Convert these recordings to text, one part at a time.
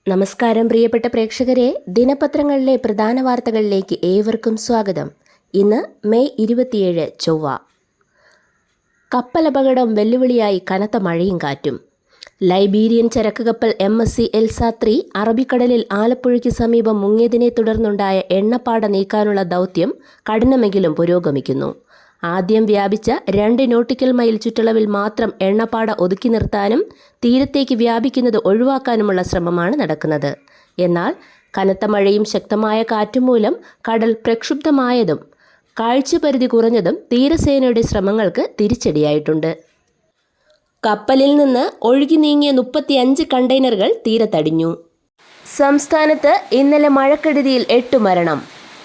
നമസ്കാരം പ്രിയപ്പെട്ട പ്രേക്ഷകരെ, ദിനപത്രങ്ങളിലെ പ്രധാന വാർത്തകളിലേക്ക് ഏവർക്കും സ്വാഗതം. ഇന്ന് മെയ് 27 ചൊവ്വ. കപ്പലപകടം വെല്ലുവിളിയായി കനത്ത മഴയും കാറ്റും. ലൈബീരിയൻ ചരക്ക് കപ്പൽ MSC എൽസ 3 അറബിക്കടലിൽ ആലപ്പുഴയ്ക്ക് സമീപം മുങ്ങിയതിനെ തുടർന്നുണ്ടായ എണ്ണപ്പാട നീക്കാനുള്ള ദൗത്യം കഠിനമെങ്കിലും പുരോഗമിക്കുന്നു. ആദ്യം വ്യാപിച്ച 2 നോട്ടിക്കൽ മൈൽ ചുറ്റളവിൽ മാത്രം എണ്ണപ്പാട ഒതുക്കി നിർത്താനും തീരത്തേക്ക് വ്യാപിക്കുന്നത് ഒഴിവാക്കാനുമുള്ള ശ്രമമാണ് നടക്കുന്നത്. എന്നാൽ കനത്ത മഴയും ശക്തമായ കാറ്റും മൂലം കടൽ പ്രക്ഷുബ്ധമായതും കാഴ്ചപരിധി കുറഞ്ഞതും തീരസേനയുടെ ശ്രമങ്ങൾക്ക് തിരിച്ചടിയായിട്ടുണ്ട്. കപ്പലിൽ നിന്ന് ഒഴുകി നീങ്ങിയ 35 കണ്ടെയ്നറുകൾ തീരത്തടിഞ്ഞു. സംസ്ഥാനത്ത് ഇന്നലെ മഴക്കെടുതിയിൽ 8 മരണം.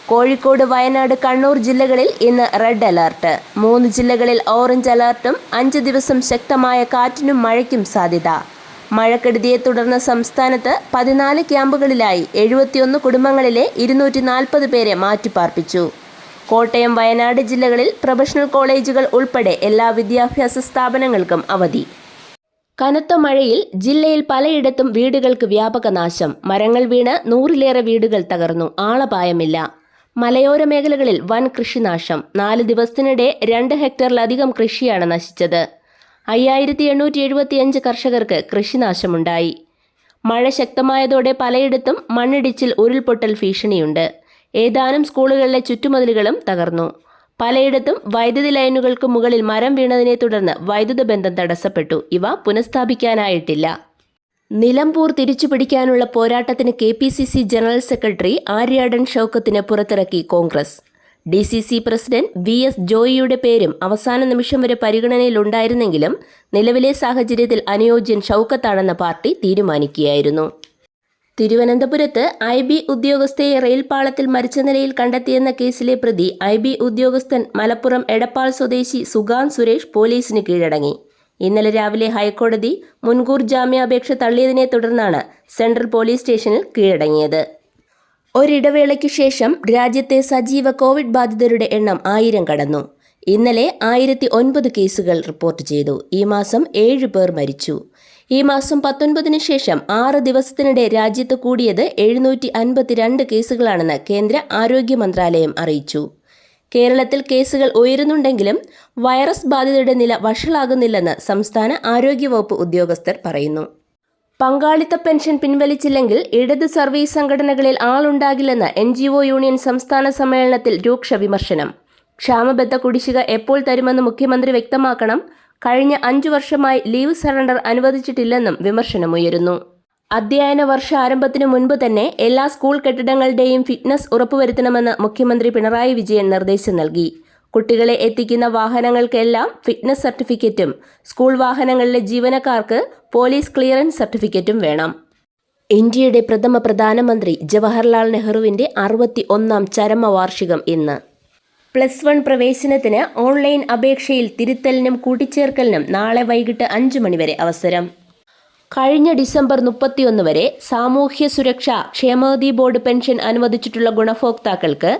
കോഴിക്കോട്, വയനാട്, കണ്ണൂർ ജില്ലകളിൽ ഇന്ന് റെഡ് അലർട്ട്. 3 ജില്ലകളിൽ ഓറഞ്ച് അലർട്ടും. 5 ദിവസം ശക്തമായ കാറ്റിനും മഴയ്ക്കും സാധ്യത. മഴക്കെടുതിയെ തുടർന്ന് സംസ്ഥാനത്ത് 14 ക്യാമ്പുകളിലായി 71 കുടുംബങ്ങളിലെ 240 പേരെ മാറ്റിപ്പാർപ്പിച്ചു. കോട്ടയം, വയനാട് ജില്ലകളിൽ പ്രൊഫഷണൽ കോളേജുകൾ ഉൾപ്പെടെ എല്ലാ വിദ്യാഭ്യാസ സ്ഥാപനങ്ങൾക്കും അവധി. കനത്ത മഴയിൽ ജില്ലയിൽ പലയിടത്തും വീടുകൾക്ക് വ്യാപക നാശം. മരങ്ങൾ വീണ് 100-ലേറെ വീടുകൾ തകർന്നു. ആളപായമില്ല. മലയോര മേഖലകളിൽ വൻ കൃഷിനാശം. 4 ദിവസത്തിനിടെ 2 ഹെക്ടറിലധികം കൃഷിയാണ് നശിച്ചത്. 5875 കർഷകർക്ക് കൃഷിനാശമുണ്ടായി. മഴ ശക്തമായതോടെ പലയിടത്തും മണ്ണിടിച്ചിൽ, ഉരുൾപൊട്ടൽ ഭീഷണിയുണ്ട്. ഏതാനും സ്കൂളുകളിലെ ചുറ്റുമതിലുകളും തകർന്നു. പലയിടത്തും വൈദ്യുതി ലൈനുകൾക്ക് മുകളിൽ മരം വീണതിനെ തുടർന്ന് വൈദ്യുത ബന്ധം തടസ്സപ്പെട്ടു. ഇവ പുനഃസ്ഥാപിക്കാനായിട്ടില്ല. നിലമ്പൂർ തിരിച്ചുപിടിക്കാനുള്ള പോരാട്ടത്തിന് KPCC ജനറൽ സെക്രട്ടറി ആര്യാടൻ ഷൗക്കത്തിനെ പുറത്തിറക്കി കോൺഗ്രസ്. DCC പ്രസിഡന്റ് VS ജോയിയുടെ പേരും അവസാന നിമിഷം വരെ പരിഗണനയിലുണ്ടായിരുന്നെങ്കിലും നിലവിലെ സാഹചര്യത്തിൽ അനുയോജ്യൻ ഷൗക്കത്താണെന്ന പാർട്ടി തീരുമാനിക്കുകയായിരുന്നു. തിരുവനന്തപുരത്ത് IB ഉദ്യോഗസ്ഥയെ റെയിൽപാളത്തിൽ മരിച്ച നിലയിൽ കണ്ടെത്തിയെന്ന കേസിലെ പ്രതി IB ഉദ്യോഗസ്ഥൻ മലപ്പുറം എടപ്പാൾ സ്വദേശി സുഗാൻ സുരേഷ് പോലീസിന് കീഴടങ്ങി. ഇന്നലെ രാവിലെ ഹൈക്കോടതി മുൻകൂർ ജാമ്യാപേക്ഷ തള്ളിയതിനെ തുടർന്നാണ് സെൻട്രൽ പോലീസ് സ്റ്റേഷനിൽ കീഴടങ്ങിയത്. ഒരിടവേളയ്ക്കു ശേഷം രാജ്യത്തെ സജീവ കോവിഡ് ബാധിതരുടെ എണ്ണം 1000 കടന്നു. ഇന്നലെ 1009 കേസുകൾ റിപ്പോർട്ട് ചെയ്തു. ഈ മാസം 7 പേർ മരിച്ചു. ഈ മാസം 19-ന് ശേഷം 6 ദിവസത്തിനിടെ രാജ്യത്ത് കൂടിയത് 752 കേസുകളാണെന്ന് കേന്ദ്ര ആരോഗ്യ മന്ത്രാലയം അറിയിച്ചു. കേരളത്തിൽ കേസുകൾ ഉയരുന്നുണ്ടെങ്കിലും വൈറസ് ബാധിതരുടെ നില വഷളാകുന്നില്ലെന്ന് സംസ്ഥാന ആരോഗ്യവകുപ്പ് ഉദ്യോഗസ്ഥർ പറയുന്നു. പങ്കാളിത്ത പെൻഷൻ പിൻവലിച്ചില്ലെങ്കിൽ ഇടത് സർവീസ് സംഘടനകളിൽ ആളുണ്ടാകില്ലെന്ന് NGO യൂണിയൻ സംസ്ഥാന സമ്മേളനത്തിൽ രൂക്ഷ വിമർശനം. ക്ഷാമബത്ത കുടിശ്ശിക എപ്പോൾ തരുമെന്ന് മുഖ്യമന്ത്രി വ്യക്തമാക്കണം. കഴിഞ്ഞ 5 വർഷമായി ലീവ് സറണ്ടർ അനുവദിച്ചിട്ടില്ലെന്നും വിമർശനമുയരുന്നു. അധ്യയന വർഷാരംഭത്തിനു മുൻപ് തന്നെ എല്ലാ സ്കൂൾ കെട്ടിടങ്ങളുടെയും ഫിറ്റ്നസ് ഉറപ്പുവരുത്തണമെന്ന് മുഖ്യമന്ത്രി പിണറായി വിജയൻ നിർദ്ദേശം നൽകി. കുട്ടികളെ എത്തിക്കുന്ന വാഹനങ്ങൾക്കെല്ലാം ഫിറ്റ്നസ് സർട്ടിഫിക്കറ്റും സ്കൂൾ വാഹനങ്ങളിലെ ജീവനക്കാർക്ക് പോലീസ് ക്ലിയറൻസ് സർട്ടിഫിക്കറ്റും വേണം. ഇന്ത്യയുടെ പ്രഥമ പ്രധാനമന്ത്രി ജവഹർലാൽ നെഹ്റുവിൻ്റെ 61ാം ചരമവാർഷികം ഇന്ന്. +1 പ്രവേശനത്തിന് ഓൺലൈൻ അപേക്ഷയിൽ തിരുത്തലിനും കൂട്ടിച്ചേർക്കലിനും നാളെ വൈകിട്ട് 5 മണി വരെ അവസരം. കഴിഞ്ഞ ഡിസംബർ 31 വരെ സാമൂഹ്യ സുരക്ഷാ ക്ഷേമനിധി ബോർഡ് പെൻഷൻ അനുവദിച്ചിട്ടുള്ള ഗുണഭോക്താക്കൾക്ക്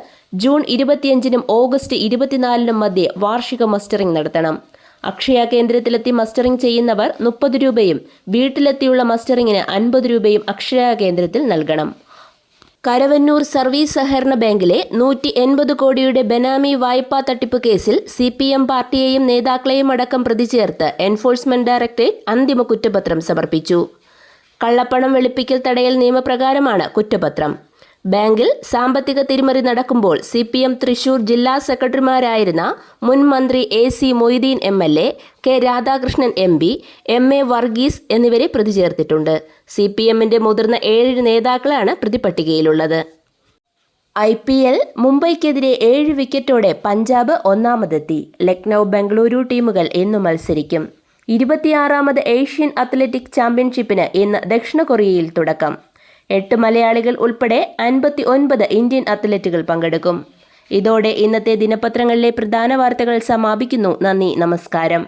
ജൂൺ 25-നും ഓഗസ്റ്റ് 24-നും മധ്യേ വാർഷിക മസ്റ്ററിംഗ് നടത്തണം. അക്ഷയ കേന്ദ്രത്തിലെത്തി മസ്റ്ററിംഗ് ചെയ്യുന്നവർ 30 രൂപയും വീട്ടിലെത്തിയുള്ള മസ്റ്ററിംഗിന് 50 രൂപയും അക്ഷയ കേന്ദ്രത്തിൽ നൽകണം. കരവന്നൂർ സർവീസ് സഹകരണ ബാങ്കിലെ 180 കോടിയുടെ ബെനാമി വായ്പാ തട്ടിപ്പ് കേസിൽ CPM പാർട്ടിയെയും നേതാക്കളെയും അടക്കം പ്രതി ചേർത്ത് എൻഫോഴ്സ്മെന്റ് ഡയറക്ടറേറ്റ് അന്തിമ കുറ്റപത്രം സമർപ്പിച്ചു. കള്ളപ്പണം വെളുപ്പിക്കൽ തടയൽ നിയമപ്രകാരമാണ് കുറ്റപത്രം. ബാങ്കിൽ സാമ്പത്തിക തിരിമറി നടക്കുമ്പോൾ CPM തൃശൂർ ജില്ലാ സെക്രട്ടറിമാരായിരുന്ന മുൻ മന്ത്രി AC Moideen MLA, K Radhakrishnan MP, MA Varghese എന്നിവരെ പ്രതി ചേർത്തിട്ടുണ്ട്. CPMന്റെ മുതിർന്ന 7 നേതാക്കളാണ് പ്രതിപട്ടികയിലുള്ളത്. IPL മുംബൈക്കെതിരെ 7 വിക്കറ്റോടെ പഞ്ചാബ് ഒന്നാമതെത്തി. ലക്നൗ, ബംഗളൂരു ടീമുകൾ ഇന്നു മത്സരിക്കും. 26ാമത് ഏഷ്യൻ അത്ലറ്റിക് ചാമ്പ്യൻഷിപ്പിന് ഇന്ന് ദക്ഷിണ കൊറിയയിൽ തുടക്കം. 8 മലയാളികൾ ഉൾപ്പെടെ 59 ഇന്ത്യൻ അത്ലറ്റുകൾ പങ്കെടുക്കും. ഇതോടെ ഇന്നത്തെ ദിനപത്രങ്ങളിലെ പ്രധാന വാർത്തകൾ സമാപിക്കുന്നു. നന്ദി, നമസ്കാരം.